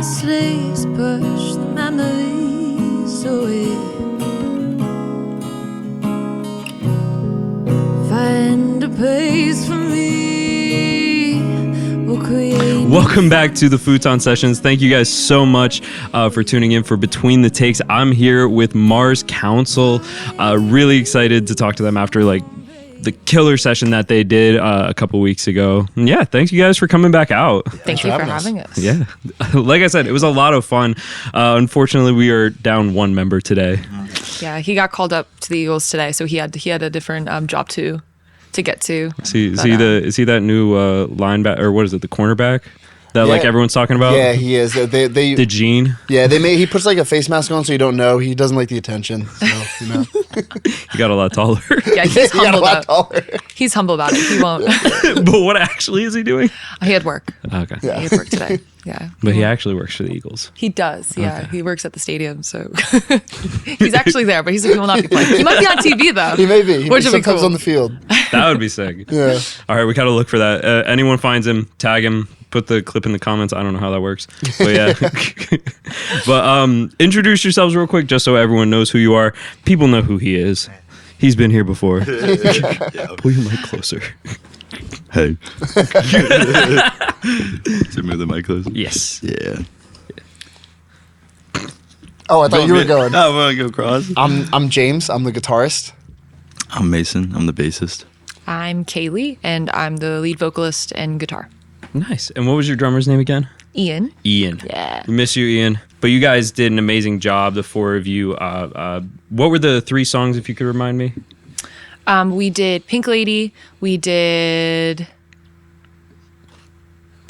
sleeves push the memories away. Find a place for me. We'll create. Welcome back to the Futon Sessions. Thank you guys so much for tuning in for Between the Takes. I'm here with Mars Counsel. Really excited to talk to them after the killer session that they did a couple weeks ago. And yeah, thanks you guys for coming back out. Thank you for having us. Yeah, like I said, it was a lot of fun. Unfortunately, we are down one member today. Yeah, he got called up to the Eagles today, so he had a different job to get to. Is he that new linebacker, or what is it, the cornerback that everyone's talking about? Yeah, he is. The Gene. Yeah, he puts a face mask on so you don't know. He doesn't like the attention. So He got a lot taller. Yeah, he's humble He's humble about it. He won't. But what actually is he doing? He had work. Okay. Yeah. He had work today. Yeah. But he actually works for the Eagles. He does. Yeah. Okay. He works at the stadium, so he's actually there, but he will not be playing. He might be on TV though. He may be. Which would be sometimes cool. on the field. That would be sick. Yeah. All right, we got to look for that. Anyone finds him, tag him, put the clip in the comments. I don't know how that works. But yeah. But introduce yourselves real quick just so everyone knows who you are. People know who he is. He's been here before. Pull your mic closer. Hey. To move the mic closer? Yes. Yeah. Oh, I thought you were going. Oh, we're going to go across. I'm James. I'm the guitarist. I'm Mason. I'm the bassist. I'm Kaile, and I'm the lead vocalist and guitar. Nice. And what was your drummer's name again? Ian. Yeah. We miss you, Ian. But you guys did an amazing job, the four of you. What were the three songs, if you could remind me? We did Pink Lady. We did...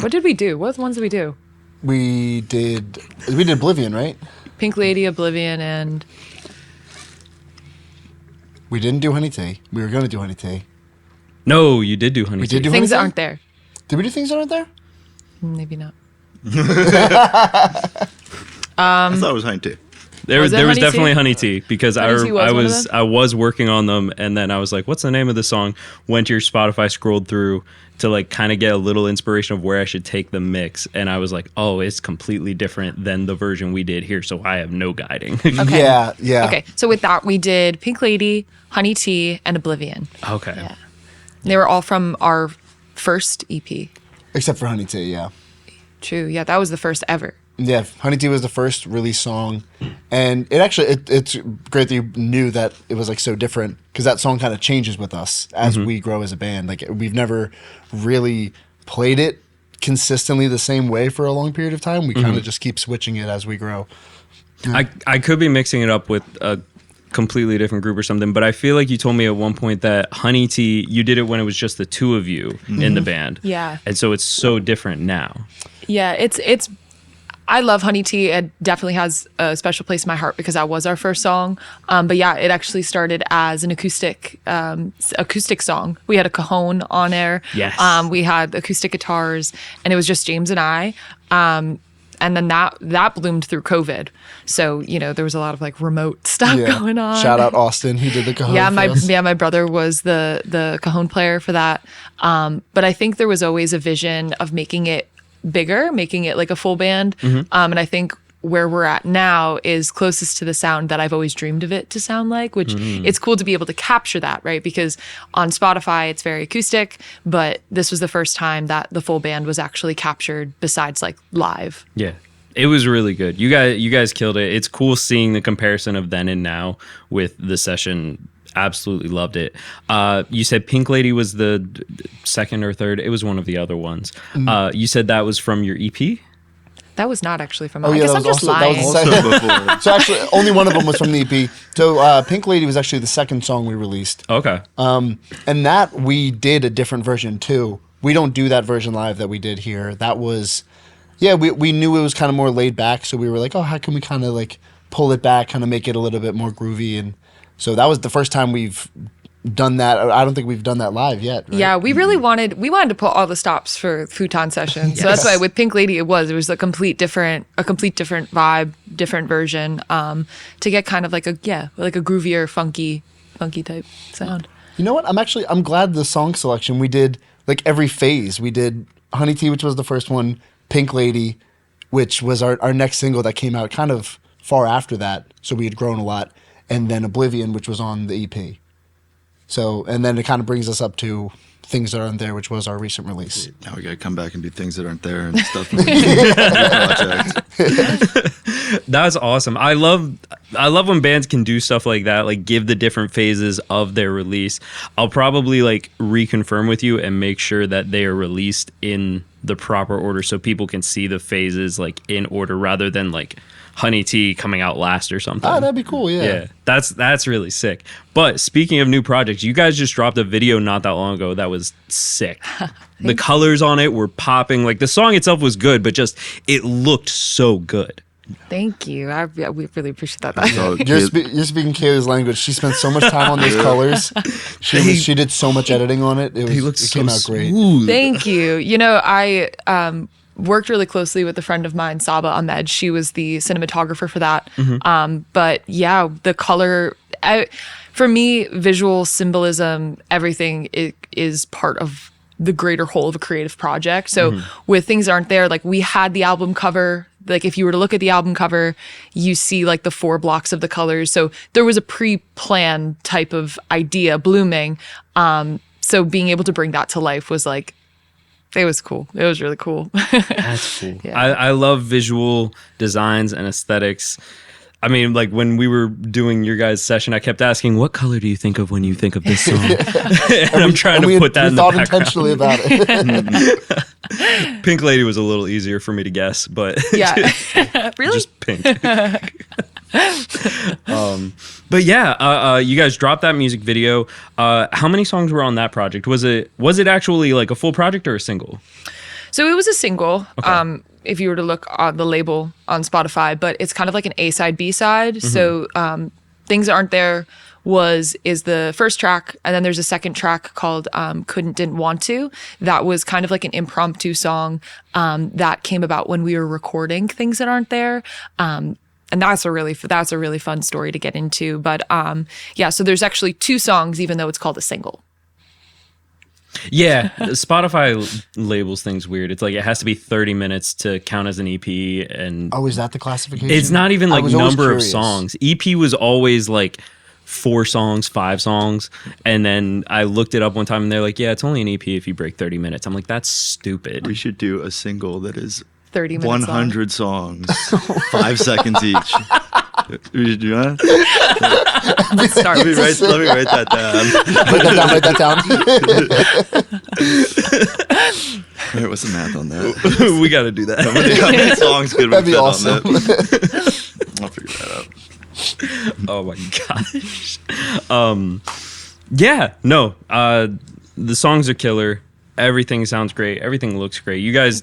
What did we do? What ones did we do? We did Oblivion, right? Pink Lady, Oblivion, and... We didn't do Honey Tea. We were going to do Honey Tea. No, you did do Honey We Tea. did do Things Honey That Tea? Aren't There. Did we do Things That Aren't There? Maybe not. I thought it was Honey Tea. There was Honey Tea? definitely Honey Tea because Honey Tea was I was working on them, and then I was like, what's the name of the song? Went to your Spotify, scrolled through to kind of get a little inspiration of where I should take the mix, and I was like, oh, it's completely different than the version we did here, so I have no guiding. Okay. Yeah. Okay, so with that, we did Pink Lady, Honey Tea, and Oblivion. Okay. Yeah. They were all from our first EP. Except for Honey Tea, yeah. True. Yeah, that was the first ever. Yeah, Honey Tea was the first release song, and it's great that you knew that it was so different because that song kind of changes with us as we grow as a band. We've never really played it consistently the same way for a long period of time. We kind of just keep switching it as we grow. I could be mixing it up with a completely different group or something, but I feel like you told me at one point that Honey Tea, you did it when it was just the two of you in the band. Yeah. And so it's so different now. Yeah, it's I love Honey Tea. It definitely has a special place in my heart because that was our first song. But yeah, it actually started as an acoustic song. We had a cajon on there. Yes. We had acoustic guitars, and it was just James and I. And then that bloomed through COVID. So, there was a lot of remote stuff going on. Shout out Austin. He did the cajon. Yeah, for us. my brother was the cajon player for that. But I think there was always a vision of making it bigger, making it like a full band. And I think where we're at now is closest to the sound that I've always dreamed of it to sound like, which it's cool to be able to capture that, right? Because on Spotify, it's very acoustic, but this was the first time that the full band was actually captured besides live. Yeah. It was really good. You guys killed it. It's cool seeing the comparison of then and now with the session. Absolutely loved it. You said Pink Lady was the second or third. It was one of the other ones. You said that was from your EP? That was not actually from. Oh, I yeah, guess that I'm was just also- lying. that was before. So actually, only one of them was from the EP. So Pink Lady was actually the second song we released. Okay. And that we did a different version too. We don't do that version live that we did here. That was, we knew it was kind of more laid back. So we were like, oh, how can we kind of pull it back, kind of make it a little bit more groovy. And so that was the first time we've done that. I don't think we've done that live yet. Right? Yeah, we really wanted to put all the stops for Futon Sessions. So that's why with Pink Lady it was a complete different vibe, different version, to get kind of like a groovier, funky type sound. You know what? I'm glad the song selection we did every phase. We did Honey Tea, which was the first one, Pink Lady, which was our next single that came out kind of far after that. So we had grown a lot. And then Oblivion, which was on the EP. So, and then it kind of brings us up to Things That Aren't There, which was our recent release. Now we gotta come back and do things that aren't there and stuff. That's awesome. I love when bands can do stuff like that, like give the different phases of their release. I'll probably like reconfirm with you and make sure that they are released in the proper order so people can see the phases like in order rather than like Honey Tea coming out last or something. Oh, that'd be cool, yeah. Yeah, that's really sick. But speaking of new projects, you guys just dropped a video not that long ago that was sick. The colors on it were popping. Like the song itself was good, but just it looked so good. Thank you. We really appreciate that. So, You're speaking Kayle's language. She spent so much time on those colors. She did so much editing on it. It came out great. Smooth. Thank you. You know, I worked really closely with a friend of mine, Saba Ahmed. She was the cinematographer for that. But yeah, the color, for me, visual symbolism, everything is part of the greater whole of a creative project. So with Things That Aren't There, like we had the album cover. Like if you were to look at the album cover, you see like the 4 blocks of the colors. So there was a pre-planned type of idea blooming. So being able to bring that to life was like, it was cool. It was really cool. That's cool. Yeah. I love visual designs and aesthetics. I mean, like when we were doing your guys' session, I kept asking, "What color do you think of when you think of this song?" And I'm trying to put that in the thought background. intentionally about it. Pink Lady was a little easier for me to guess, but Yeah. Really? just pink. But yeah, you guys dropped that music video. How many songs were on that project? Was it actually like a full project or a single? So it was a single. Okay. If you were to look on the label on Spotify, but it's kind of like an A-side, B-side. So Things That Aren't There is the first track, and then there's a second track called Didn't Want To. That was kind of like an impromptu song that came about when we were recording Things That Aren't There. And that's a really fun story to get into. But yeah, so there's actually 2 songs, even though it's called a single. Yeah, Spotify labels things weird. It's like it has to be 30 minutes to count as an EP, and Oh, is that the classification? it's not even I like was always number of curious. songs. EP was always like 4 songs, 5 songs, and then I looked it up one time, and they're like, "Yeah, it's only an EP if you break 30 minutes." I'm like, "That's stupid." we should do a single that is 30 minutes 100 songs, 5 seconds each. We should do that. Let's start. Let me write that down. Write that down. Wait, what's the math on that? We got to do that. How many songs could we That'd be fit awesome. on that? I'll figure that out. Oh my gosh. Yeah, no. The songs are killer. Everything sounds great. Everything looks great. You guys,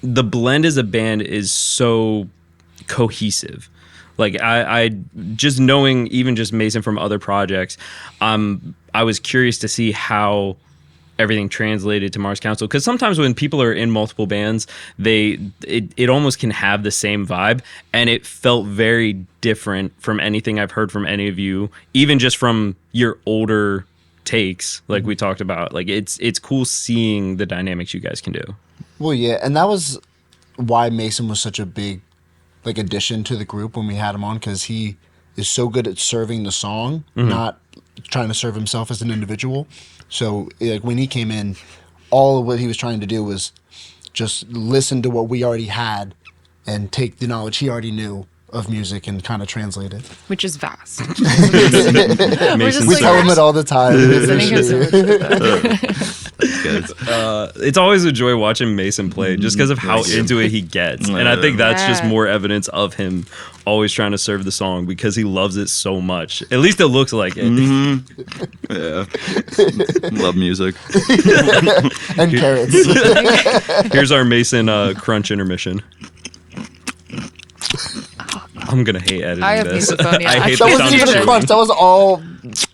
the blend as a band is so cohesive. Like I just knowing even just Mason from other projects, I was curious to see how everything translated to Mars Counsel, because sometimes when people are in multiple bands, it almost can have the same vibe, and it felt very different from anything I've heard from any of you, even just from your older takes, like we talked about. Like it's cool seeing the dynamics you guys can do. Well, yeah, and that was why Mason was such a big like addition to the group when we had him on, because he is so good at serving the song, not trying to serve himself as an individual. So like when he came in, all of what he was trying to do was just listen to what we already had and take the knowledge he already knew of music and kind of translate it. Which is vast. Mason's We like- tell him it all the time. Sending him so much It's always a joy watching Mason play just because of how into it he gets. And I think that's just Yeah. more evidence of him always trying to serve the song because he loves it so much. At least it looks like it. Yeah. Love music. And carrots. Here's our Mason crunch intermission. I'm going to hate editing I have this. misophonia. I hate That the wasn't sound even a of crunch. That was all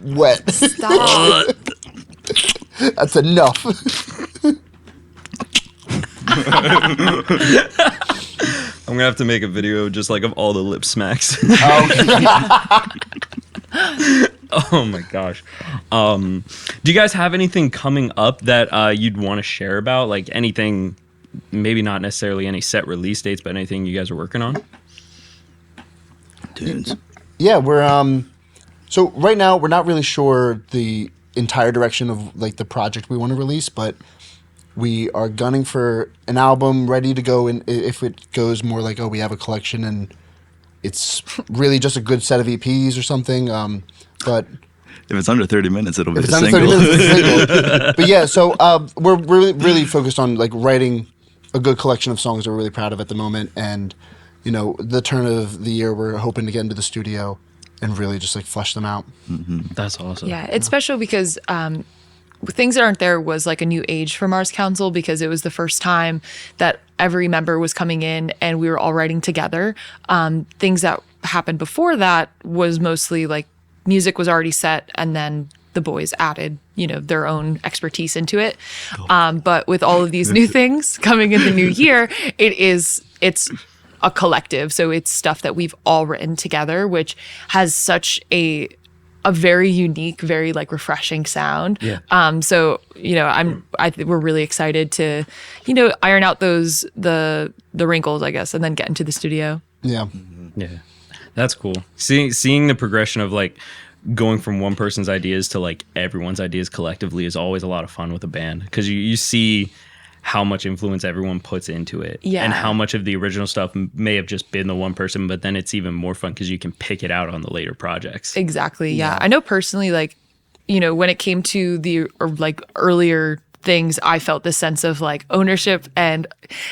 wet. Stop. That's enough. I'm gonna have to make a video just like of all the lip smacks. Oh my gosh. Do you guys have anything coming up that you'd want to share about? Like anything maybe not necessarily any set release dates, but anything you guys are working on? Tunes. Yeah, we're so right now we're not really sure the entire direction of like the project we want to release, but we are gunning for an album ready to go. And if it goes more like, oh, we have a collection and it's really just a good set of EPs or something. But If it's under 30 minutes, it'll be a if it's under single. 30 minutes, it's a single. But yeah, so we're really focused on like writing a good collection of songs that we're really proud of at the moment. And, you know, the turn of the year, we're hoping to get into the studio and really just like flesh them out. That's awesome. Yeah, it's special because Things That Aren't There was like a new age for Mars Counsel because it was the first time that every member was coming in and we were all writing together. Things that happened before that was mostly like music was already set and then the boys added, you know, their own expertise into it. But with all of these new things coming in the new year, it's a collective. So it's stuff that we've all written together, which has such a very unique, very like refreshing sound. Yeah. So, you know, we're really excited to, you know, iron out the wrinkles, I guess, and then get into the studio. Yeah. Yeah, that's cool. Seeing the progression of like going from one person's ideas to like everyone's ideas collectively is always a lot of fun with a band because you see how much influence everyone puts into it. Yeah. And how much of the original stuff may have just been the one person, but then it's even more fun because you can pick it out on the later projects. Exactly. Yeah. I know personally, like, you know, when it came to the earlier things, I felt this sense of like ownership and,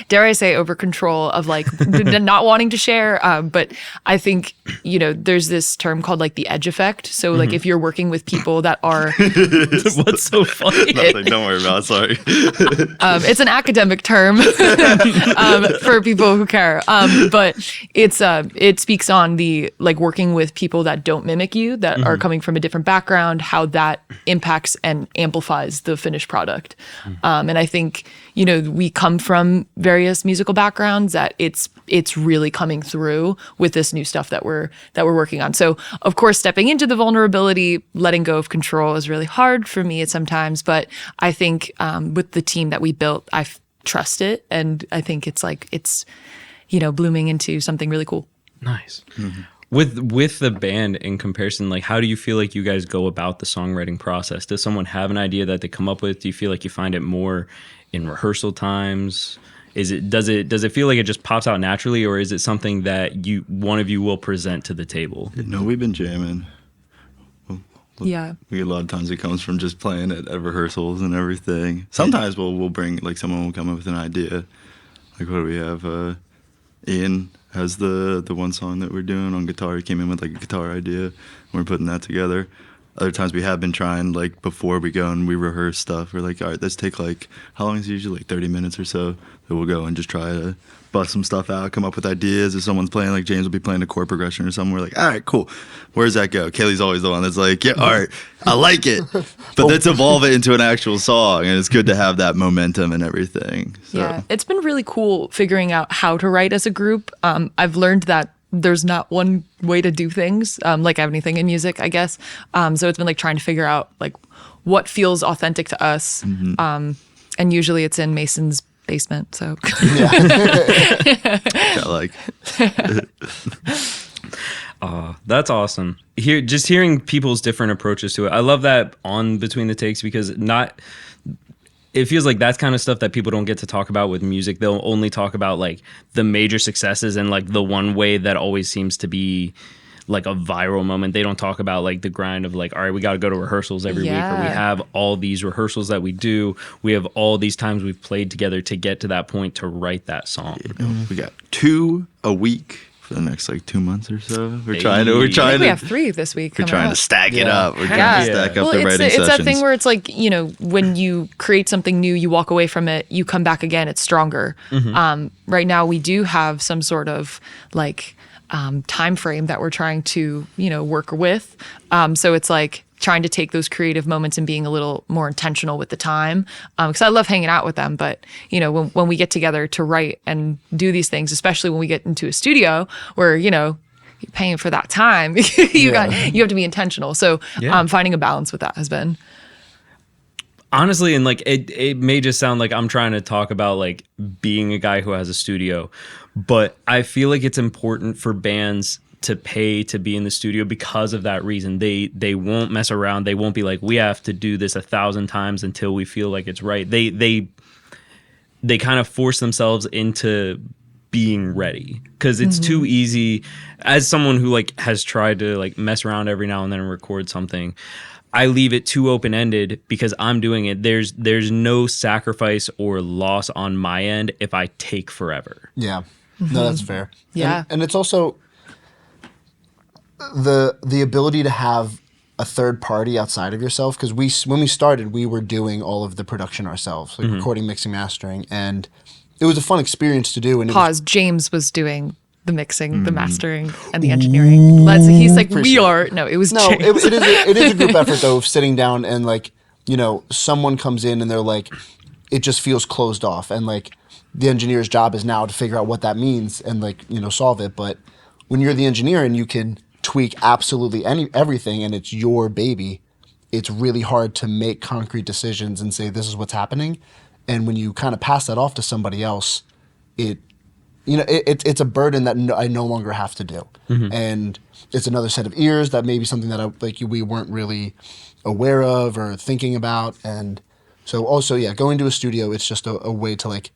dare I say, over control of like not wanting to share. But I think, you know, there's this term called like the edge effect. So like if you're working with people that are What's so funny? Nothing, don't worry about it, sorry. it's an academic term for people who care. But it speaks on the like working with people that don't mimic you, that are coming from a different background, how that impacts and amplifies the finished product. And I think, you know, we come from various musical backgrounds that it's really coming through with this new stuff that we're working on. So of course, stepping into the vulnerability, letting go of control is really hard for me at sometimes. But I think with the team that we built, I trust it, and I think it's you know, blooming into something really cool. Nice. With the band in comparison, like how do you feel like you guys go about the songwriting process? Does someone have an idea that they come up with? Do you feel like you find it more in rehearsal times? Does it feel like it just pops out naturally, or is it something that one of you will present to the table? No, we've been jamming. Yeah. We get a lot of times it comes from just playing at rehearsals and everything. Sometimes we'll bring, like, someone will come up with an idea. Like, what do we have? Ian has the one song that we're doing on guitar. He came in with like a guitar idea, and we're putting that together. Other times we have been trying, like, before we go and we rehearse stuff, we're like, all right, let's take like, how long is it usually? Like 30 minutes or so. So we'll go and just try to bust some stuff out, come up with ideas. If someone's playing, like James will be playing a chord progression or something, we're like, all right, cool. Where's that go? Kaylee's always the one that's like, yeah, all right, I like it. But let's evolve it into an actual song. And it's good to have that momentum and everything. So. Yeah, it's been really cool figuring out how to write as a group. I've learned that there's not one way to do things, like anything in music, I guess. So it's been like trying to figure out like what feels authentic to us. And usually it's in Mason's basement. So I like. That's awesome. Just hearing people's different approaches to it. I love that on Between the Takes because it feels like that's kind of stuff that people don't get to talk about with music. They'll only talk about like the major successes and like the one way that always seems to be like a viral moment. They don't talk about like the grind of like, all right, we got to go to rehearsals every week, or we have all these rehearsals that we do. We have all these times we've played together to get to that point to write that song. We got 2 a week for the next like 2 months or so. We're trying I think to we have 3 this week. we're trying to stack it up. We're trying to stack up the writing it's sessions. that thing where it's like, you know, when you create something new, you walk away from it, you come back again, it's stronger. Right now we do have some sort of like time frame that we're trying to, you know, work with. So it's like trying to take those creative moments and being a little more intentional with the time. Because I love hanging out with them, but you know, when we get together to write and do these things, especially when we get into a studio where, you know, you're paying for that time, you have to be intentional. So finding a balance with that has been. Honestly, and like it may just sound like I'm trying to talk about like being a guy who has a studio, but I feel like it's important for bands to pay to be in the studio because of that reason. They won't mess around. They won't be like, we have to do this 1,000 times until we feel like it's right. They kind of force themselves into being ready because it's too easy. As someone who like has tried to like mess around every now and then and record something, I leave it too open-ended because I'm doing it. There's no sacrifice or loss on my end if I take forever. Yeah. No, that's fair. Yeah. And it's also the ability to have a third party outside of yourself, because when we started, we were doing all of the production ourselves, like recording, mixing, mastering, and it was a fun experience to do. And Pause. James was doing the mixing, the mastering, and the engineering. He's like, we are. No, it was No, James. it is a group effort though, of sitting down and like, someone comes in and they're like, it just feels closed off, and like the engineer's job is now to figure out what that means and like, solve it. But when you're the engineer and you can tweak absolutely everything and it's your baby, it's really hard to make concrete decisions and say this is what's happening. And when you kind of pass that off to somebody else, it's a burden that I no longer have to do. And it's another set of ears that maybe something that we weren't really aware of or thinking about. And so also, yeah, going to a studio, it's just a way to like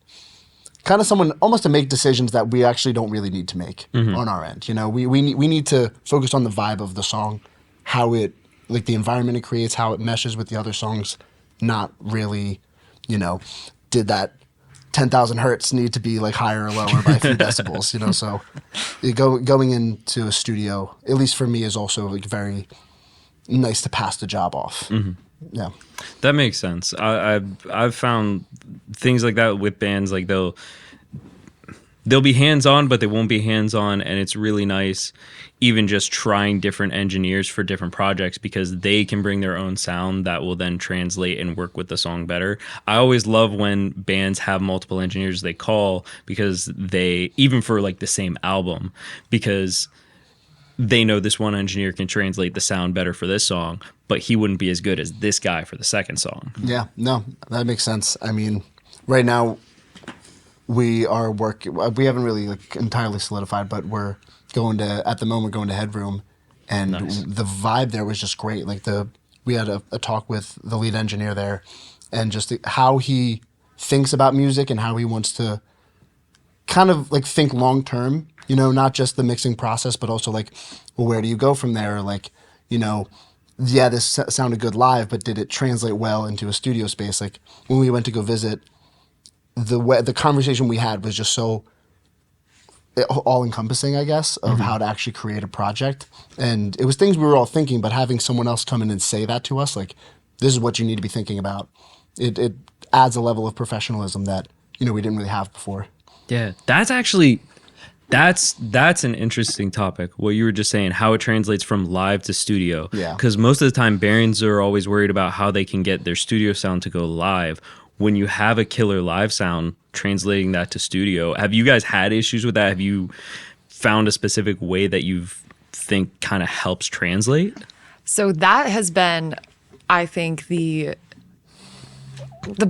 kind of someone almost to make decisions that we actually don't really need to make on our end. We need to focus on the vibe of the song, how it, like the environment it creates, how it meshes with the other songs, not really, did that 10,000 hertz need to be like higher or lower by a few decibels, so going into a studio, at least for me, is also like very nice to pass the job off. Yeah. That makes sense. I've found things like that with bands, like they'll be hands-on, but they won't be hands-on, and it's really nice even just trying different engineers for different projects because they can bring their own sound that will then translate and work with the song better. I always love when bands have multiple engineers they call because they, even for like the same album, because they know this one engineer can translate the sound better for this song, but he wouldn't be as good as this guy for the second song. Yeah, no, that makes sense. I mean, right now we are working, we haven't really like entirely solidified, but we're going to Headroom, and Nice. The vibe there was just great. Like we had a talk with the lead engineer there, and just how he thinks about music and how he wants to kind of like think long term, not just the mixing process, but also like, well, where do you go from there? Like, yeah, this sounded good live, but did it translate well into a studio space? Like when we went to go visit, the conversation we had was just so all encompassing, I guess, of how to actually create a project. And it was things we were all thinking, but having someone else come in and say that to us, like, this is what you need to be thinking about. It adds a level of professionalism that, we didn't really have before. Yeah, that's actually that's an interesting topic. What you were just saying, how it translates from live to studio. Yeah. Because most of the time, bands are always worried about how they can get their studio sound to go live. When you have a killer live sound, translating that to studio, have you guys had issues with that? Have you found a specific way that you think kind of helps translate? So that has been, I think, the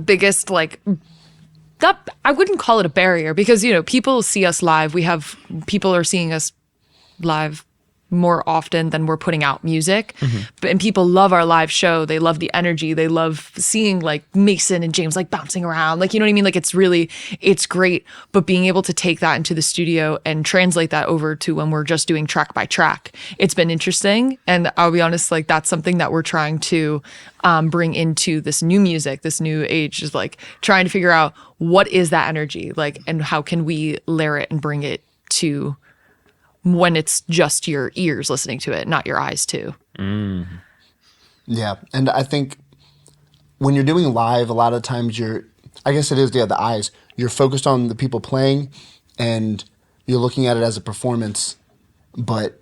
biggest that I wouldn't call it a barrier because people see us live. People are seeing us live more often than we're putting out music. And people love our live show. They love the energy. They love seeing like Mason and James like bouncing around. Like, you know what I mean? Like it's great. But being able to take that into the studio and translate that over to when we're just doing track by track, it's been interesting. And I'll be honest, like that's something that we're trying to bring into this new music, this new age, is like trying to figure out what is that energy like and how can we layer it and bring it to when it's just your ears listening to it, not your eyes too. Yeah, and I think when you're doing live, a lot of times I guess it is, yeah, the eyes. You're focused on the people playing, and you're looking at it as a performance. But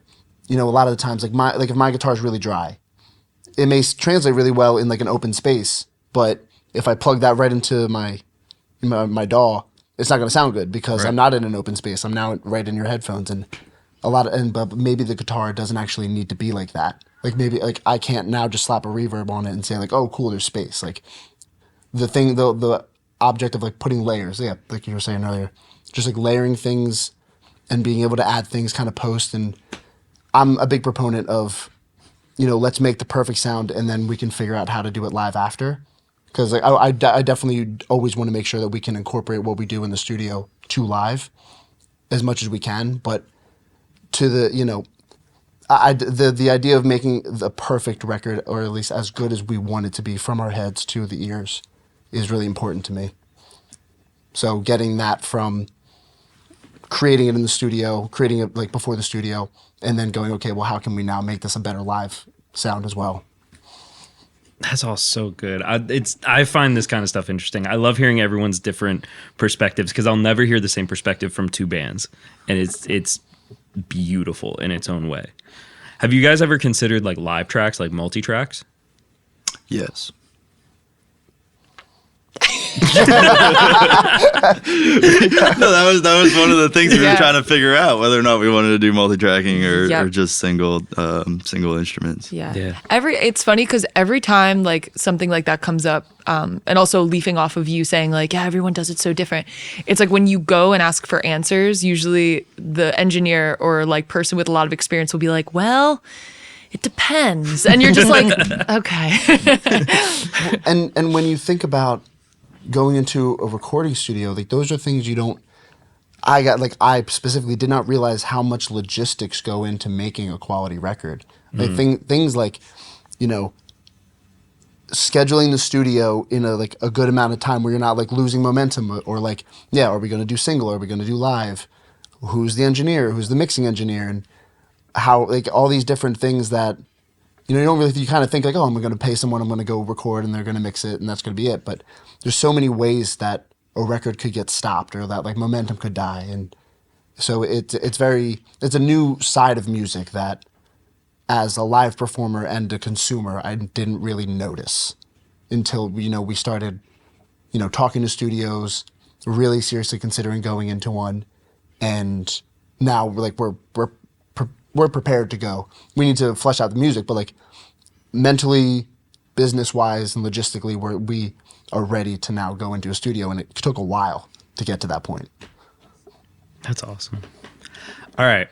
a lot of the times, like if my guitar is really dry, it may translate really well in like an open space. But if I plug that right into my DAW, it's not going to sound good because Right. I'm not in an open space. I'm now right in your headphones, and but maybe the guitar doesn't actually need to be like that. Like maybe like I can't now just slap a reverb on it and say like, oh cool, there's space. Like the object of like putting layers. Yeah, like you were saying earlier, just like layering things and being able to add things kind of post. And I'm a big proponent of, let's make the perfect sound and then we can figure out how to do it live after. Because like I definitely always want to make sure that we can incorporate what we do in the studio to live as much as we can. But to the the idea of making the perfect record, or at least as good as we want it to be from our heads to the ears, is really important to me. So getting that from creating it in the studio, creating it like before the studio, and then going, okay, well, how can we now make this a better live sound as well? That's all so good. I find this kind of stuff interesting. I love hearing everyone's different perspectives because I'll never hear the same perspective from two bands, and it's beautiful in its own way. Have you guys ever considered like live tracks, like multi-tracks? Yes. No, that was one of the things we were trying to figure out, whether or not we wanted to do multi-tracking or just single instruments. Yeah. It's funny because every time like something like that comes up, and also leafing off of you saying like, yeah, everyone does it so different. It's like when you go and ask for answers, usually the engineer or like person with a lot of experience will be like, well, it depends. And you're just like, okay. And when you think about going into a recording studio, like those are things you don't. I specifically did not realize how much logistics go into making a quality record. Like things like, scheduling the studio in a good amount of time where you're not like losing momentum, or like, are we going to do single? Are we going to do live? Who's the engineer? Who's the mixing engineer? And how like all these different things that. You kind of think like, oh, I'm going to pay someone, I'm going to go record and they're going to mix it and that's going to be it. But there's so many ways that a record could get stopped or that like momentum could die. And so it's a new side of music that as a live performer and a consumer, I didn't really notice until, we started, talking to studios, really seriously considering going into one. And now we're prepared to go. We need to flesh out the music, but like mentally, business-wise, and logistically, we are ready to now go into a studio, and it took a while to get to that point. That's awesome. All right.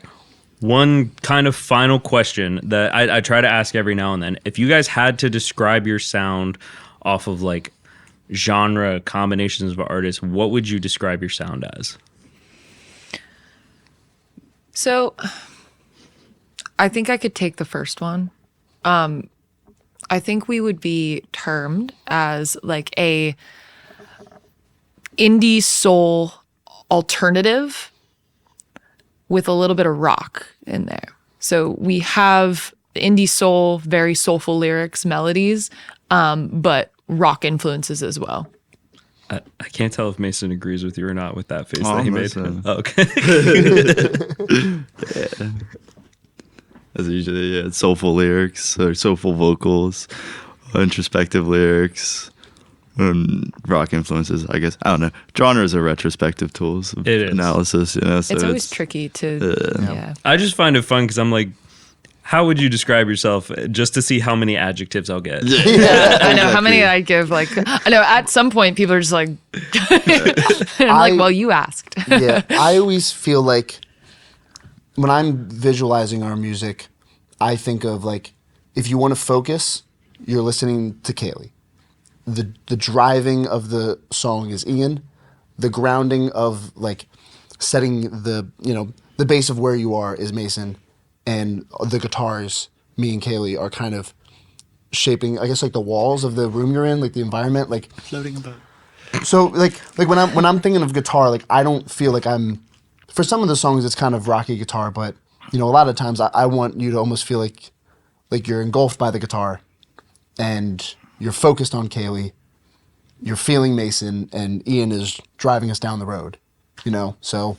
One kind of final question that I try to ask every now and then. If you guys had to describe your sound off of like genre combinations of artists, what would you describe your sound as? So I think I could take the first one. I think we would be termed as like a indie soul alternative with a little bit of rock in there. So we have indie soul, very soulful lyrics, melodies, but rock influences as well. I can't tell if Mason agrees with you or not with that face that he made. Okay. As usually, it's soulful lyrics or soulful vocals, introspective lyrics, rock influences, I guess. I don't know. Genres are retrospective tools of analysis, So it's always tricky to, I just find it fun because I'm like, how would you describe yourself just to see how many adjectives I'll get? Yeah, I know how many I give. Like, I know at some point people are just like, I'm like, well, you asked. Yeah, I always feel like when I'm visualizing our music, I think of like, if you want to focus, you're listening to Kaile. The driving of the song is Ian. The grounding of like setting the base of where you are is Mason. And the guitars, me and Kaile, are kind of shaping, I guess, like the walls of the room you're in, like the environment, like floating about. So like when I'm thinking of guitar, like I don't feel like I'm. For some of the songs, it's kind of rocky guitar, but a lot of times I want you to almost feel like you're engulfed by the guitar, and you're focused on Kaile, you're feeling Mason, and Ian is driving us down the road. So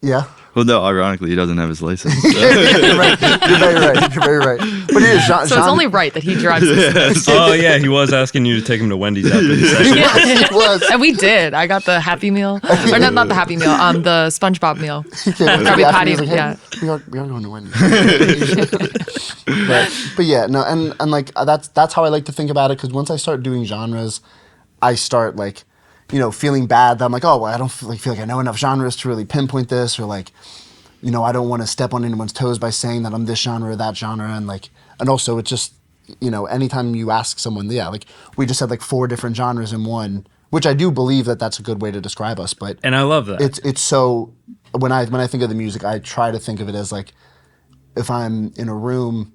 Yeah. Well, no, ironically, he doesn't have his license. So. You're right. You're very right. But it is So it's only right that he drives this. Oh yeah, he was asking you to take him to Wendy's after the session. It was. And we did. I got the Happy Meal. Or not the Happy Meal, the SpongeBob meal. Probably patty, like, hey, yeah. we are going to Wendy's. but yeah, no, and like that's how I like to think about it, because once I start doing genres, I start like, feeling bad that I'm like, oh, well, I don't feel like I know enough genres to really pinpoint this, or like, I don't want to step on anyone's toes by saying that I'm this genre or that genre, and also it's just, anytime you ask someone, yeah, like we just had like 4 different genres in one, which I do believe that that's a good way to describe us, but And I love that. it's so when I think of the music, I try to think of it as like, if I'm in a room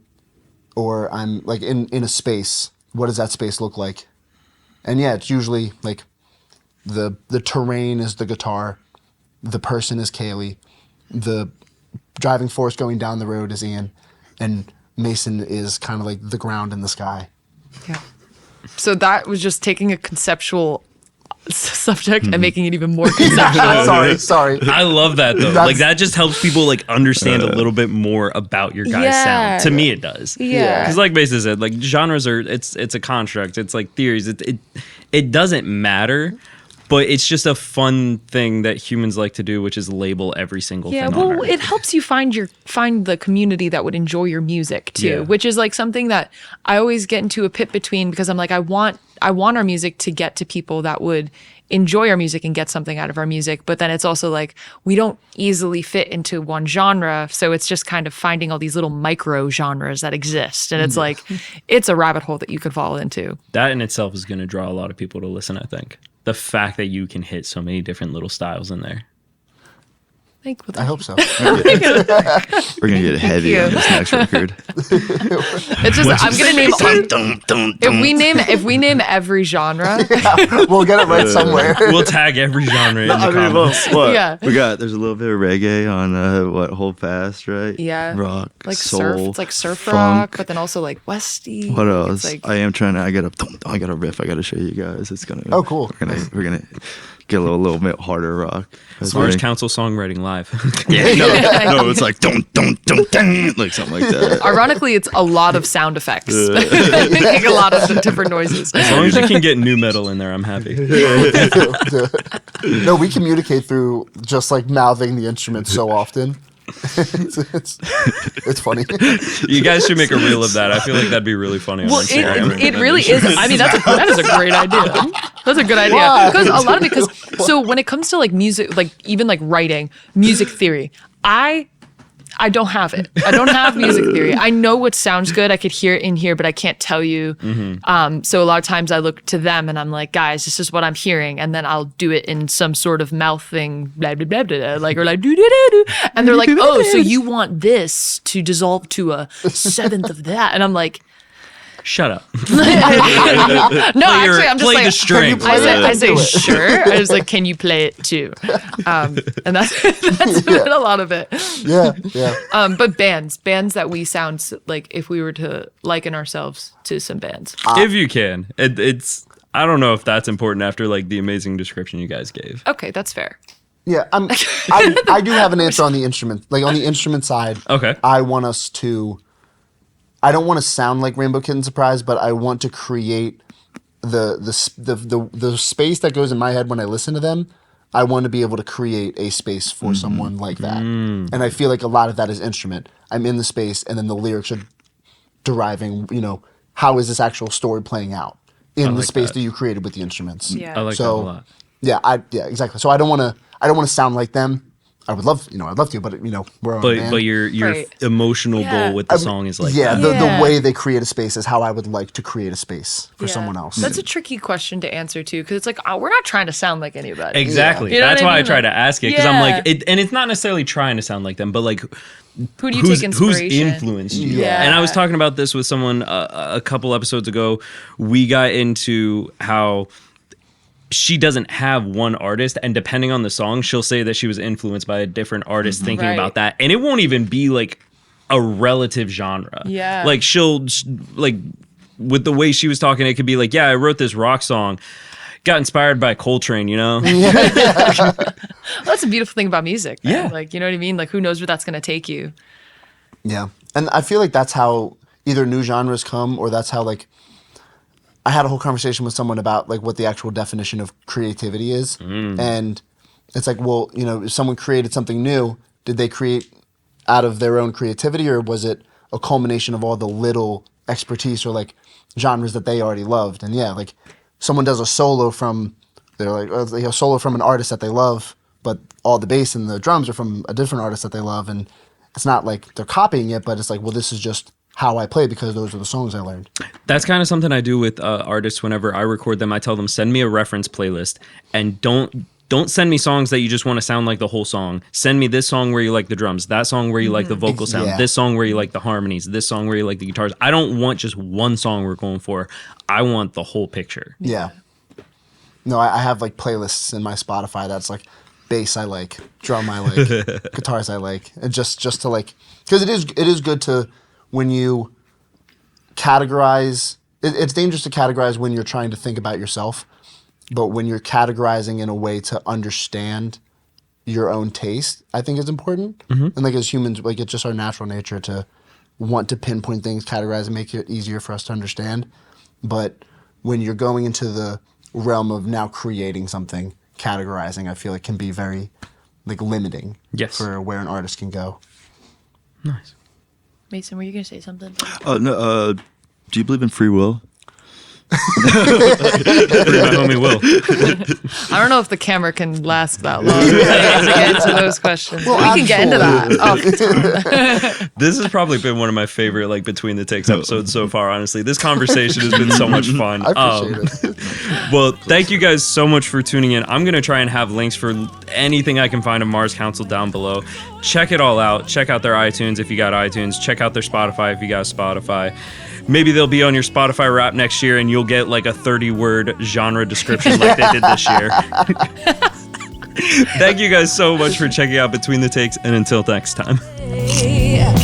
or I'm like in a space, what does that space look like? And yeah, it's usually like the terrain is the guitar, the person is Kaile, the driving force going down the road is Ian, and Mason is kind of like the ground in the sky. Yeah. So that was just taking a conceptual subject and making it even more conceptual. Sorry. I love that though. That's- Like that just helps people like understand a little bit more about your guys' Yeah. sound. To me, it does. Yeah. Because like Mason said, like genres are it's a construct. It's like theories. It doesn't matter. But it's just a fun thing that humans like to do, which is label every single Yeah, thing. on well, Earth. it helps you find the community that would enjoy your music too, Yeah. which is like something that I always get into a pit between, because I'm like, I want our music to get to people that would enjoy our music and get something out of our music, but then it's also like we don't easily fit into one genre, so it's just kind of finding all these little micro genres that exist, and it's like it's a rabbit hole that you could fall into. That in itself is going to draw a lot of people to listen, I think. The fact that you can hit so many different little styles in there. I hope so. We're gonna get heavy you. on this next record. It's just I'm gonna name if we name every genre. We'll get it right somewhere. We'll tag every genre in the comments. What? Yeah. There's a little bit of reggae on Hold Fast, right? Yeah. Rock, Like soul, surf, it's like surf funk. rock, but then also like Westy. What else? It's like, I got a riff I gotta show you guys. It's gonna. Oh, cool. We're gonna get a little bit harder rock. Mars Counsel songwriting live. No, it's like don't, like something like that. ironically, it's a lot of sound effects, making a lot of different noises. As long as you can get new metal in there, I'm happy. No, we communicate through just like mouthing the instruments so often. It's funny. You guys should make a reel of that. I feel like that'd be really funny on Well, Instagram. it really is. I mean, that is a great idea. That's a good idea. Why? Because a lot of it, so when it comes to like music, like even like writing, music theory, I don't have it. I don't have music theory. I know what sounds good. I could hear it in here, but I can't tell you. So a lot of times I look to them and I'm like, guys, this is what I'm hearing. And then I'll do it in some sort of mouth thing, blah, blah, blah, blah, blah, like, or like, do. And they're like, oh, so you want this to dissolve to a 1/7 of that. And I'm like, Shut up. no, actually, I'm just play like, the string. I say sure. I was like, can you play it too? And that's been a lot of it. Yeah. But bands that we sound like if we were to liken ourselves to some bands. If you can. It's I don't know if that's important after like the amazing description you guys gave. Okay, that's fair. Yeah, I do have an answer on the instrument. Like on the instrument side, Okay. I don't want to sound like Rainbow Kitten Surprise, but I want to create the space that goes in my head when I listen to them. I want to be able to create a space for someone like that. And I feel like a lot of that is instrument. I'm in the space, and then the lyrics are deriving, how is this actual story playing out in the space that you created with the instruments. Yeah. I like that a lot. Yeah, exactly. So I don't want to sound like them. I would love, I'd love to, but we're on a band. But your Right. emotional Yeah. goal with the song is like yeah, that. the way they create a space is how I would like to create a space for someone else. That's a tricky question to answer too, because it's like we're not trying to sound like anybody. Exactly. You know That's what I why I mean? try to ask it because I'm like, Yeah. and it's not necessarily trying to sound like them, but like Who do you who's take inspiration? influenced you? Yeah. And I was talking about this with someone a couple episodes ago. We got into how she doesn't have one artist, and depending on the song, she'll say that she was influenced by a different artist thinking Right. about that. And it won't even be like a relative genre. Yeah. Like she'll like with the way she was talking, it could be like, yeah, I wrote this rock song. got inspired by Coltrane, you know? Well, that's a beautiful thing about music. Man. Yeah. Like, you know what I mean? Like, who knows where that's going to take you? Yeah. And I feel like that's how either new genres come, or that's how, like, I had a whole conversation with someone about, like, what the actual definition of creativity is. And it's like, well, you know, if someone created something new, did they create out of their own creativity, or was it a culmination of all the little expertise or, like, genres that they already loved? And yeah, like, someone does a solo from, they're like, a solo from an artist that they love, but all the bass and the drums are from a different artist that they love. And it's not like they're copying it, but it's like, well, this is just how I play because those are the songs I learned. That's kind of something I do with artists whenever I record them. I tell them, send me a reference playlist, and don't send me songs that you just want to sound like the whole song. Send me this song where you like the drums, that song where you like the vocal sound, Yeah. this song where you like the harmonies, this song where you like the guitars. I don't want just one song we're going for. I want the whole picture. Yeah. No, I have, like, playlists in my Spotify that's like bass I like, drum I like, guitars I like, and just to, like, because it is good to, when you categorize, it's dangerous to categorize when you're trying to think about yourself, but when you're categorizing in a way to understand your own taste, I think is important. And, like, as humans, like, it's just our natural nature to want to pinpoint things, categorize, and make it easier for us to understand. But when you're going into the realm of now creating something, categorizing, I feel it can be very, like, limiting for where an artist can go. Nice. Mason, were you going to say something? Oh no. Do you believe in free will? My homie Will. I don't know if the camera can last that long to get into those questions. We can get into that. Oh, This has probably been one of my favorite, like, Between the Takes episodes so far, honestly. This conversation has been so much fun. I appreciate it. Well, thank you guys so much for tuning in. I'm going to try and have links for anything I can find of Mars Counsel down below. Check it all out. Check out their iTunes if you got iTunes. Check out their Spotify if you got Spotify. Maybe they'll be on your Spotify Wrap next year and you'll get, like, a 30-word genre description like they did this year. Thank you guys so much for checking out Between the Takes, and until next time. Yeah.